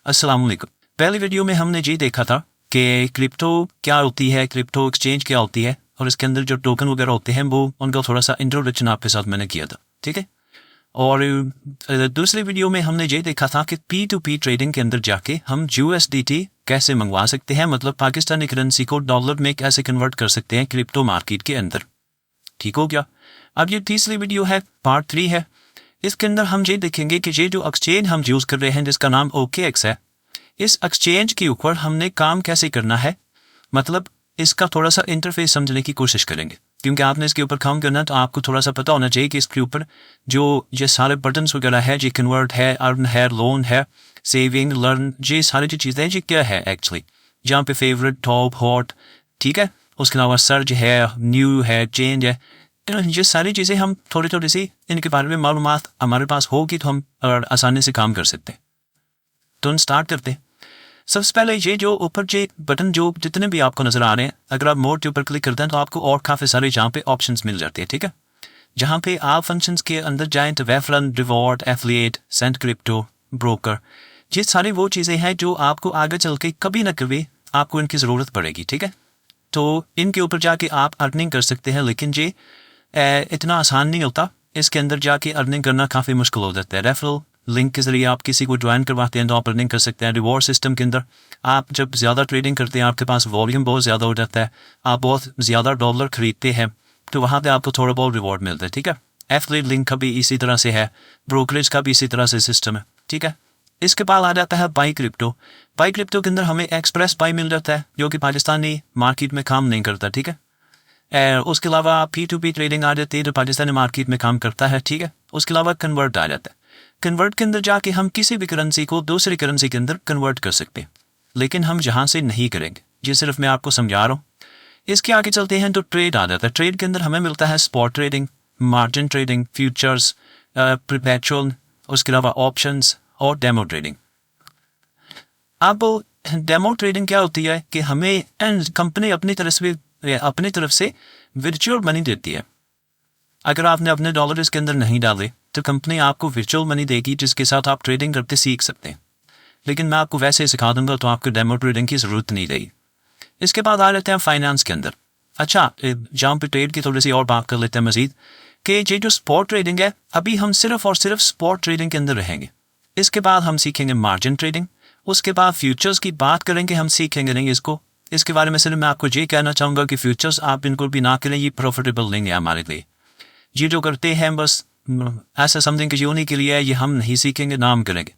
अस्सलाम वालेकुम। पहली वीडियो में हमने ये देखा था कि क्रिप्टो क्या होती है, क्रिप्टो एक्सचेंज क्या होती है और इसके अंदर जो टोकन वगैरह होते हैं वो उनका थोड़ा सा इंट्रोडक्शन आपके साथ मैंने किया था, ठीक है। और दूसरी वीडियो में हमने ये देखा था कि P2P ट्रेडिंग के अंदर जाके हम USDT कैसे मंगवा सकते हैं, मतलब पाकिस्तानी करेंसी को डॉलर में कैसे कन्वर्ट कर सकते हैं क्रिप्टो मार्केट के अंदर। ठीक हो गया। अब ये तीसरी वीडियो है, पार्ट 3 है। इसके अंदर हम ये देखेंगे कि ये जो एक्सचेंज हम यूज़ कर रहे हैं जिसका नाम OKX है, इस एक्सचेंज के ऊपर हमने काम कैसे करना है, मतलब इसका थोड़ा सा इंटरफेस समझने की कोशिश करेंगे। क्योंकि आपने इसके ऊपर काम करना है तो आपको थोड़ा सा पता होना चाहिए कि इसके ऊपर जो ये सारे बटन्स वगैरह है, ये कन्वर्ट है, अर्न है, लोन है, सेविंग, लर्न, ये सारी जो चीज़ें हैं ये क्या है एक्चुअली। जहाँ पे फेवरेट, टॉप, हॉट, ठीक है, उसके अलावा सर्च है, न्यू है, चेंज है, ये सारी चीज़ें हम थोड़ी थोड़ी सी इनके बारे में मालूमात हमारे पास होगी तो हम आसानी से काम कर सकते हैं। तो हम स्टार्ट करते हैं। सबसे पहले ये जो ऊपर ये बटन जो जितने भी आपको नज़र आ रहे हैं, अगर आप मोड के ऊपर क्लिक करते हैं तो आपको और काफ़ी सारे जहाँ पे ऑप्शंस मिल जाते हैं, ठीक है। जहाँ पे आप फंक्शंस के अंदर जाएं तो referral, reward, affiliate, send crypto, broker, ये सारी वो चीज़ें हैं जो आपको आगे चल के कभी ना कभी आपको इनकी ज़रूरत पड़ेगी, ठीक है। तो इनके ऊपर जाके आप अर्निंग कर सकते हैं, लेकिन ये इतना आसान नहीं होता। इसके अंदर जाके अर्निंग करना काफ़ी मुश्किल हो जाता है। रेफरल लिंक के ज़रिए आप किसी को ज्वाइन करवाते हैं तो आप अर्निंग कर सकते हैं। रिवॉर्ड सिस्टम के अंदर आप जब ज़्यादा ट्रेडिंग करते हैं, आपके पास वॉल्यूम बहुत ज़्यादा हो जाता है, आप बहुत ज़्यादा डॉलर खरीदते हैं तो वहाँ पे आपको थोड़ा बहुत रिवॉर्ड मिलता है, ठीक है। एफिलिएट लिंक का भी इसी तरह से है, ब्रोकरेज का भी इसी तरह से सिस्टम है, ठीक है। इसके बाद आ जाता है बाई क्रिप्टो। बाई क्रिप्टो के अंदर हमें एक्सप्रेस बाई मिल जाता है जो कि पाकिस्तानी मार्केट में काम नहीं करता, ठीक है। उसके अलावा P2P ट्रेडिंग आ जाती है जो पाकिस्तानी मार्केट में काम करता है, ठीक है। उसके अलावा कन्वर्ट आ जाता है। कन्वर्ट के अंदर जाके हम किसी भी करेंसी को दूसरी करेंसी के अंदर कन्वर्ट कर सकते हैं, लेकिन हम यहाँ से नहीं करेंगे, ये सिर्फ मैं आपको समझा रहा हूँ। इसके आगे चलते हैं तो ट्रेड आ जाता है। ट्रेड के अंदर हमें मिलता है spot trading, margin trading, futures, perpetual, उसके अलावा ऑप्शंस और डेमो ट्रेडिंग। अब डेमो ट्रेडिंग क्या होती है कि हमें कंपनी अपनी तरफ से वर्चुअल मनी देती है। अगर आपने अपने डॉलर इसके अंदर नहीं डाले तो कंपनी आपको वर्चुअल मनी देगी जिसके साथ आप ट्रेडिंग करते सीख सकते हैं, लेकिन मैं आपको वैसे सिखा दूंगा तो आपको डेमो ट्रेडिंग की ज़रूरत नहीं रहेगी। इसके बाद आ लेते हैं फाइनेंस के अंदर। अच्छा, जहाँ पे ट्रेड की थोड़ी सी और बात कर लेते हैं मजीद कि ये जो स्पॉट ट्रेडिंग है, अभी हम सिर्फ और सिर्फ स्पॉट ट्रेडिंग के अंदर रहेंगे। इसके बाद हम सीखेंगे मार्जिन ट्रेडिंग, उसके बाद फ्यूचर्स की बात करेंगे, हम सीखेंगे नहीं इसको। इसके बारे में सिर्फ मैं आपको ये कहना चाहूँगा कि फ्यूचर्स आप बिल्कुल भी ना करें, ये प्रॉफिटेबल नहीं है हमारे लिए। ये जो करते हैं बस ऐसा समथिंग कि यूनी के लिए है, ये हम नहीं सीखेंगे, नाम करेंगे।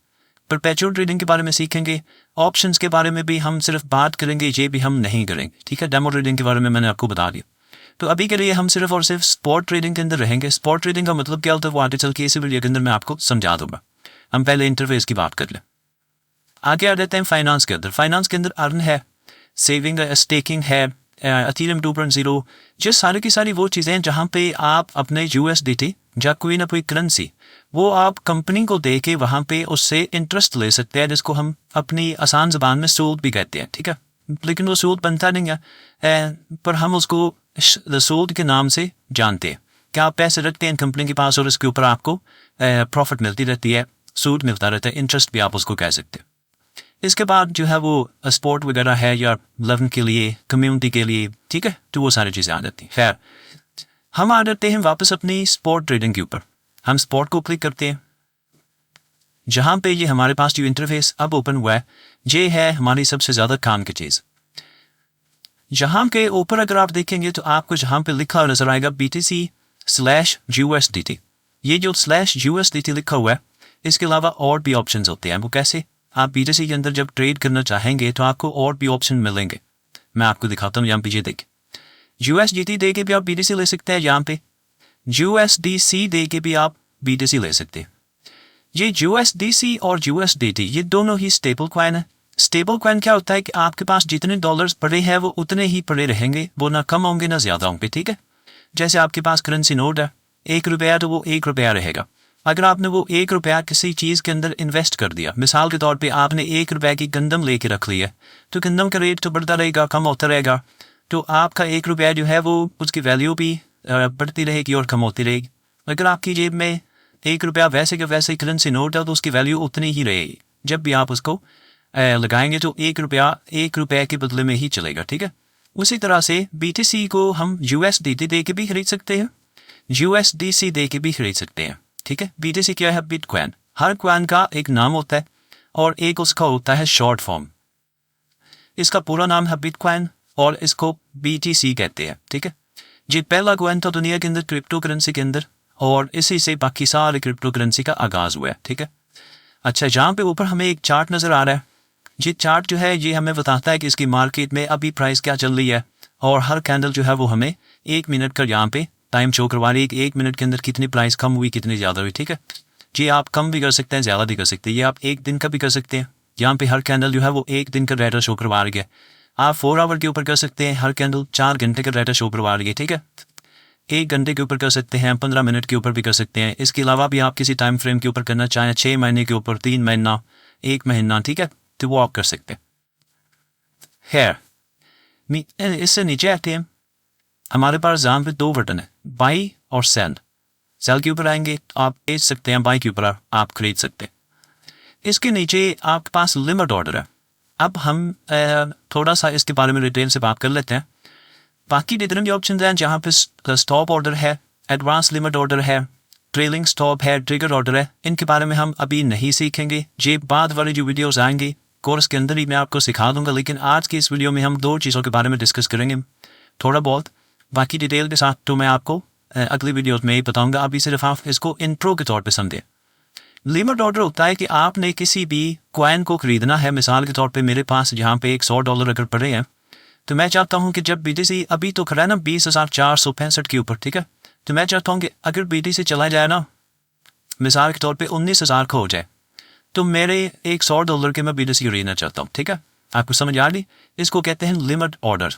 परपेचुअल ट्रेडिंग के बारे में सीखेंगे, ऑप्शंस के बारे में भी हम सिर्फ बात करेंगे, ये भी हम नहीं करेंगे, ठीक है। डेमो ट्रेडिंग के बारे में मैंने आपको बता दिया। तो अभी के लिए हम सिर्फ और सिर्फ स्पॉट ट्रेडिंग के अंदर रहेंगे। स्पॉट ट्रेडिंग का मतलब क्या होता है वो आगे चल के इसी वीडियो के अंदर मैं आपको समझा दूंगा। हम पहले इंटरफेस की बात कर लें। आगे आ जाते हैं फाइनेंस के अंदर। फाइनेंस के अंदर अर्न है, सेविंग है, स्टेकिंग है, इथेरियम 2.0, ये सारी की सारी वो चीज़ें हैं जहाँ पे आप अपने USDT या कोई ना कोई करेंसी वो आप कंपनी को दे के वहाँ पे उससे इंटरेस्ट ले सकते हैं, जिसको हम अपनी आसान ज़बान में सूद भी कहते हैं, ठीक है। लेकिन वो सूद बनता नहीं है, पर हम उसको सूद के नाम से जानते हैं कि आप पैसे रखते हैं कंपनी के पास और इसके ऊपर आपको प्रॉफिट मिलती रहती है, सूद मिलता रहता है, इंटरेस्ट भी आप उसको कह सकते हैं। इसके बाद जो है वो स्पोर्ट वगैरह है या लर्न के लिए, कम्युनिटी के लिए, ठीक है, तो वो सारी चीज़ें आ जाती हैं। खैर, हम आ जाते हैं वापस अपनी स्पोर्ट ट्रेडिंग के ऊपर। हम स्पोर्ट को क्लिक करते हैं, जहाँ पे ये हमारे पास जो इंटरफेस अब ओपन हुआ है, ये है हमारी सबसे ज़्यादा काम की चीज़। जहाँ के ऊपर अगर आप देखेंगे तो आपको जहाँ पे लिखा नजर आएगा BTC/USDT। ये जो /USDT लिखा हुआ है, इसके अलावा और भी ऑप्शन होते हैं। वो कैसे? आप BTC के अंदर जब ट्रेड करना चाहेंगे तो आपको और भी ऑप्शन मिलेंगे। मैं आपको दिखाता हूँ, यहाँ पीछे देखिए। USDT दे के भी आप BTC ले सकते हैं, यहाँ पे USDC दे के भी आप BTC ले सकते हैं। ये USDC और USDT ये दोनों ही स्टेबल कॉइन है। स्टेबल कॉइन क्या होता है कि आपके पास जितने डॉलर्स पड़े हैं वो उतने ही पड़े रहेंगे, वो ना कम होंगे ना ज़्यादा होंगे, ठीक है। जैसे आपके पास करेंसी नोट है, 1 रुपया, तो वो 1 रुपया रहेगा। अगर आपने वो 1 रुपया किसी चीज़ के अंदर इन्वेस्ट कर दिया, मिसाल के तौर पे आपने 1 रुपया की गंदम लेके रख ली है, तो गंदम का रेट तो बढ़ता रहेगा, कम होता रहेगा, तो आपका 1 रुपया जो है वो उसकी वैल्यू भी बढ़ती रहेगी और कम होती रहेगी। अगर आपकी जेब में 1 रुपया वैसे के वैसे करेंसी नोट है तो उसकी वैल्यू उतनी ही रहेगी। जब भी आप उसको लगाएंगे तो ₹1 के बदले में ही चलेगा, ठीक है। उसी तरह से BTC को हम USDT दे के भी खरीद सकते हैं, USDC दे के भी खरीद सकते हैं, ठीक है। BTC क्या है? बिटकॉइन। हर कॉइन का एक नाम होता है और एक उसका होता है शॉर्ट फॉर्म। इसका पूरा नाम है बिटकॉइन और इसको BTC कहते हैं, ठीक है जी। पहला कॉइन था दुनिया के अंदर क्रिप्टो करेंसी के अंदर और इसी से बाकी सारे क्रिप्टो करेंसी का आगाज हुआ है, ठीक है। अच्छा, यहाँ पे ऊपर हमें एक चार्ट नज़र आ रहा है। ये चार्ट जो है ये हमें बताता है कि इसकी मार्केट में अभी प्राइस क्या चल रही है और हर कैंडल जो है वो हमें 1 मिनट का यहाँ पे टाइम शो करवा रही है कि 1 मिनट के अंदर कितनी प्राइस कम हुई, कितनी ज़्यादा हुई, ठीक है जी। आप कम भी कर सकते हैं, ज़्यादा भी कर सकते हैं, ये आप 1 दिन का भी कर सकते हैं। यहाँ पे हर कैंडल जो है वो 1 दिन का डाटा शो करवा रही है। आप 4 आवर के ऊपर कर सकते हैं, हर कैंडल 4 घंटे का डाटा शो करवा रही है, ठीक है। 1 घंटे के ऊपर कर सकते हैं, 15 मिनट के ऊपर भी कर सकते हैं। इसके अलावा भी आप किसी टाइम फ्रेम के ऊपर करना चाहें, 6 महीने के ऊपर, 3 महीना, 1 महीना, ठीक है, तो वो आप कर सकते हैं। इससे नीचे आते हैं, हमारे पास यहाँ पे 2 बटन है, बाई और सेल। सेल के ऊपर आएंगे आप बेच सकते हैं, बाई के ऊपर आप खरीद सकते हैं। इसके नीचे आपके पास लिमिट ऑर्डर है। अब हम थोड़ा सा इसके बारे में डिटेल से बात कर लेते हैं। बाकी जितने भी ऑप्शन हैं, जहाँ पे स्टॉप ऑर्डर है, एडवांस लिमिट ऑर्डर है, ट्रेलिंग स्टॉप है, ट्रिगर ऑर्डर है, इनके बारे में हम अभी नहीं सीखेंगे। ये बाद वाली जो वीडियोस आएंगी कोर्स के अंदर ही मैं आपको सिखा दूंगा, लेकिन आज की इस वीडियो में हम 2 चीज़ों के बारे में डिस्कस करेंगे थोड़ा बहुत। बाकी डिटेल के साथ तो मैं आपको अगली वीडियोस में ही बताऊंगा। अभी सिर्फ आप इसको इंट्रो के तौर पे समझें। लिमिट ऑर्डर होता है कि आपने किसी भी कॉइन को खरीदना है। मिसाल के तौर पे मेरे पास यहाँ पे $100 अगर पड़े हैं, तो मैं चाहता हूँ कि जब BTC अभी तो खड़ा है ना 20,465 के ऊपर, ठीक है, तो मैं चाहता हूँ कि अगर BTC चला जाए ना, मिसाल के तौर पे 19,000 का हो जाए, तो मेरे $100 के मैं BTC खरीदना चाहता हूँ, ठीक है। आपको समझ आ रही? इसको कहते हैं लिमिट ऑर्डर।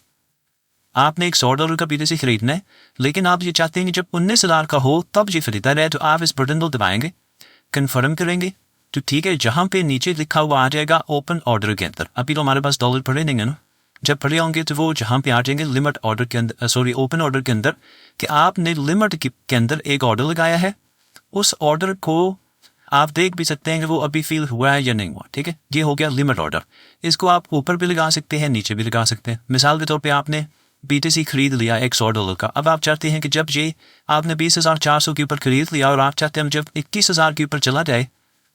आपने $100 का BTC खरीदना है, लेकिन आप ये चाहते हैं कि जब 19,000 का हो तब ये खरीदा रहे, तो आप इस बटन को दबाएंगे, कन्फर्म करेंगे, तो ठीक है। जहाँ पे नीचे लिखा हुआ आ जाएगा ओपन ऑर्डर के अंदर, अभी तो हमारे पास डॉलर पड़े नहीं है ना, जब पड़े होंगे तो वो जहाँ पे आ जाएंगे लिमिट ऑर्डर के अंदर, सॉरी ओपन ऑर्डर के अंदर, कि आपने लिमिट के अंदर एक ऑर्डर लगाया है। उस ऑर्डर को आप देख भी सकते हैं कि वो अभी फील हुआ है या नहीं हुआ, ठीक है। ये हो गया लिमिट ऑर्डर। इसको आप ऊपर भी लगा सकते हैं, नीचे भी लगा सकते हैं। मिसाल के तौर पे आपने BTC खरीद लिया $100 का। अब आप चाहते हैं कि जब ये आपने 20,400 के ऊपर खरीद लिया और आप चाहते हैं जब 21,000 के ऊपर चला जाए,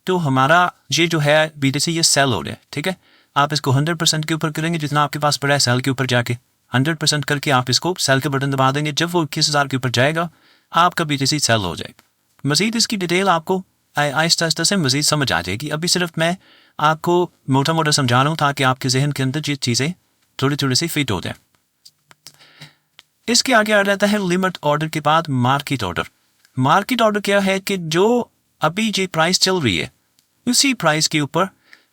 तो हमारा ये जो है BTC ये सेल हो रहा है, ठीक है। आप इसको 100% के ऊपर करेंगे, जितना आपके पास पड़ा है सेल के ऊपर जाके 100% करके आप इसको सेल के बटन दबा देंगे। जब वो 21,000 के ऊपर जाएगा, आपका BTC सेल हो जाएगा। मज़ीद इसकी डिटेल आपको आहिस्ता आहिस्ता से मज़ीद समझ आ जाएगी। अभी सिर्फ मैं आपको मोटा मोटा समझा रहा हूँ ताकि आपके जहन के अंदर ये चीज़ें थोड़ी थोड़ी सी फिट हो जाए। इसके आगे आ जाता है लिमिट ऑर्डर के बाद मार्केट ऑर्डर। मार्केट ऑर्डर क्या है कि जो अभी जो प्राइस चल रही है उसी प्राइस के ऊपर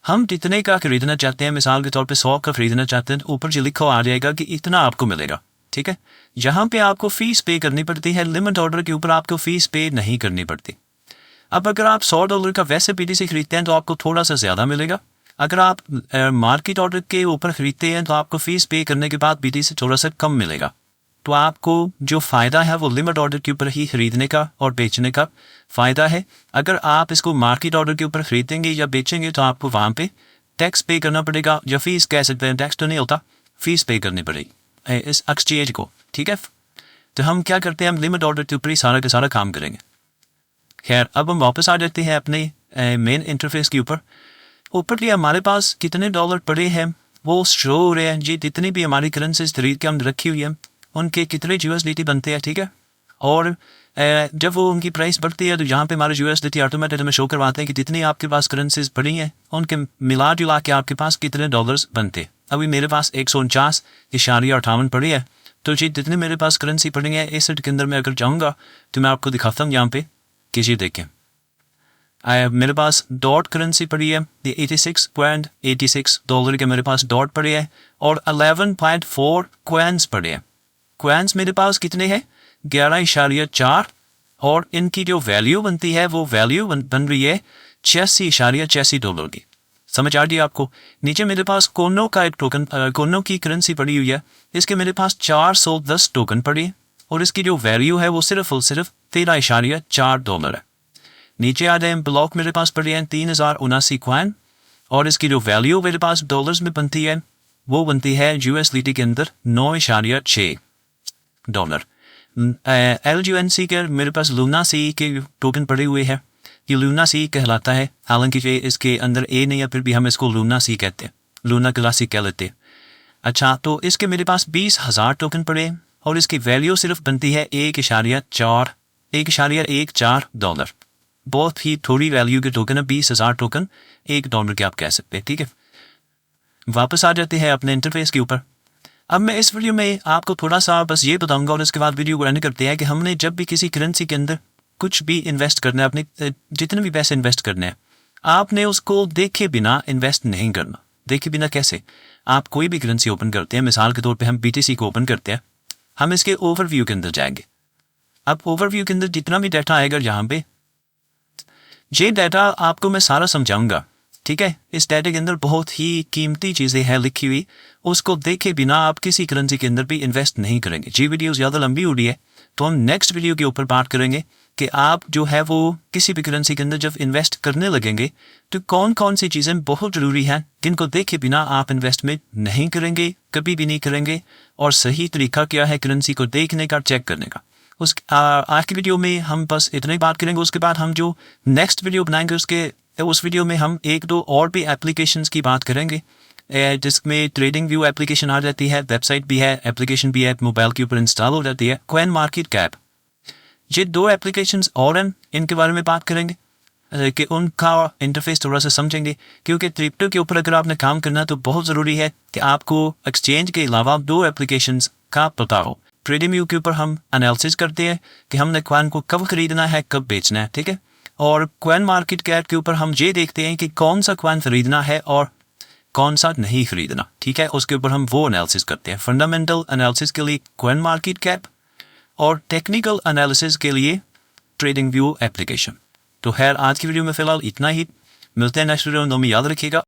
हम जितने का खरीदना चाहते हैं, मिसाल के तौर पे 100 का खरीदना चाहते हैं, ऊपर जो लिखा आ जाएगा कि इतना आपको मिलेगा, ठीक है। यहाँ पे आपको फीस पे करनी पड़ती है, लिमिट ऑर्डर के ऊपर आपको फीस पे नहीं करनी पड़ती। अब अगर आप $100 का वैसे BTC खरीदते हैं तो आपको थोड़ा सा ज़्यादा मिलेगा। अगर आप मार्केट ऑर्डर के ऊपर खरीदते हैं तो आपको फीस पे करने के बाद BTC थोड़ा सा कम मिलेगा। तो आपको जो फ़ायदा है वो लिमिट ऑर्डर के ऊपर ही खरीदने का और बेचने का फ़ायदा है। अगर आप इसको मार्केट ऑर्डर के ऊपर खरीदेंगे या बेचेंगे तो आपको वहाँ पे टैक्स पे करना पड़ेगा, या फीस कह सकते हैं, टैक्स तो नहीं होता, फीस पे करनी पड़ेगी इस एक्सचेंज को, ठीक है। तो हम क्या करते हैं, हम लिमिट ऑर्डर के ऊपर ही सारा का सारा काम करेंगे। खैर, अब हम वापस आ जाते हैं अपने मेन इंटरफेस के ऊपर। ऊपर लिए हमारे पास कितने डॉलर पड़े हैं वो शो हो रहे हैं जी। जितनी भी हमारी करेंसीज खरीद के हम रखी हुई हैं उनके कितने USDT बनते हैं, ठीक है। और जब वो उनकी प्राइस बढ़ती है तो यहाँ पे हमारे USDT ऑटोमेटिक हमें शो करवाते हैं कि जितनी आपके पास करेंसीज पड़ी हैं उनके मिला जुला के आपके पास कितने डॉलर्स बनते। अभी मेरे पास 149.58 पड़ी है। तो जी जितनी मेरे पास करेंसी पड़ी है इस सेट के अंदर मैं अगर जाऊँगा तो मैं आपको दिखाता हूँ यहाँ पे कि जी देखें, मेरे पास डॉट करेंसी पड़ी है, ये $86.86 के मेरे पास डॉट पड़े हैं और 11.4 कॉइन्स पड़े हैं। कॉइन्स मेरे पास कितने हैं, 11.4, और इनकी जो वैल्यू बनती है वो वैल्यू बन रही है $86.86 की। समझ आ रही है आपको। नीचे मेरे पास कोनो का एक टोकन, कोनो की करेंसी पड़ी हुई है, इसके मेरे पास 410 टोकन पड़ी है और इसकी जो वैल्यू है वो सिर्फ और सिर्फ $13.4 है। नीचे आ जाए, ब्लॉक मेरे पास पड़ी है 3079 कॉइन और इसकी जो वैल्यू मेरे पास डॉलर्स में बनती है वो बनती है USDT के अंदर $9.6। LUNC के मेरे पास लूना सी के टोकन पड़े हुए हैं। ये लूना सी कहलाता है, हालांकि ये इसके अंदर ए नहीं है, फिर भी हम इसको लूना सी कहते हैं, लूना क्लासिक कह लेते हैं। अच्छा, तो इसके मेरे पास 20,000 टोकन पड़े और इसकी वैल्यू सिर्फ बनती है $1.14। बहुत ही थोड़ी वैल्यू के टोकन है, 20,000 टोकन $1 के आप कह सकते हैं। ठीक है, वापस आ जाते हैं अपने इंटरफेस के ऊपर। अब मैं इस वीडियो में आपको थोड़ा सा बस ये बताऊंगा और इसके बाद वीडियो को एंड करते हैं कि हमने जब भी किसी करेंसी के अंदर कुछ भी इन्वेस्ट करना है, अपने जितने भी पैसे इन्वेस्ट करने हैं, आपने उसको देखे बिना इन्वेस्ट नहीं करना। देखे बिना कैसे? आप कोई भी करेंसी ओपन करते हैं, मिसाल के तौर पे हम BTC को ओपन करते हैं, हम इसके ओवरव्यू के अंदर जाएंगे। अब ओवरव्यू के अंदर जितना भी डाटा आएगा यहाँ पे, ये डाटा आपको मैं सारा समझाऊंगा। ठीक है, इस डाटा के अंदर बहुत ही कीमती चीज़ें हैं लिखी हुई, उसको देखे बिना आप किसी करेंसी के अंदर भी इन्वेस्ट नहीं करेंगे। जी वीडियो ज़्यादा लंबी हो रही है, तो हम नेक्स्ट वीडियो के ऊपर बात करेंगे कि आप जो है वो किसी भी करेंसी के अंदर जब इन्वेस्ट करने लगेंगे तो कौन कौन सी चीज़ें बहुत ज़रूरी हैं जिनको देखे बिना आप इन्वेस्टमेंट नहीं करेंगे, कभी भी नहीं करेंगे, और सही तरीका क्या है करेंसी को देखने का, चेक करने का। आज की वीडियो में हम बस इतनी बात करेंगे। उसके बाद हम जो नेक्स्ट वीडियो बनाएंगे उस वीडियो में हम 1-2 और भी एप्लीकेशंस की बात करेंगे, जिसमें ट्रेडिंग व्यू एप्लीकेशन आ जाती है, वेबसाइट भी है, एप्लीकेशन भी है, मोबाइल के ऊपर इंस्टॉल हो जाती है, कॉइन मार्केट कैप। ये 2 एप्लीकेशंस और हैं, इनके बारे में बात करेंगे कि उनका इंटरफेस थोड़ा सा समझेंगे, क्योंकि क्रिप्टो के ऊपर अगर आपने काम करना तो बहुत ज़रूरी है कि आपको एक्सचेंज के अलावा 2 एप्लीकेशंस का पता हो। ट्रेडिंग व्यू के ऊपर हम एनालिसिस करते हैं कि हमने कॉइन को कब खरीदना है, कब बेचना है। ठीक है, और कॉइन मार्केट कैप के ऊपर हम ये देखते हैं कि कौन सा कॉइन खरीदना है और कौन सा नहीं खरीदना। ठीक है, उसके ऊपर हम वो एनालिसिस करते हैं। फंडामेंटल एनालिसिस के लिए कॉइन मार्केट कैप और टेक्निकल एनालिसिस के लिए ट्रेडिंग व्यू एप्लीकेशन। तो खैर, आज की वीडियो में फ़िलहाल इतना ही। मिलते हैं नेक्स्ट वीडियो में, याद रखिएगा।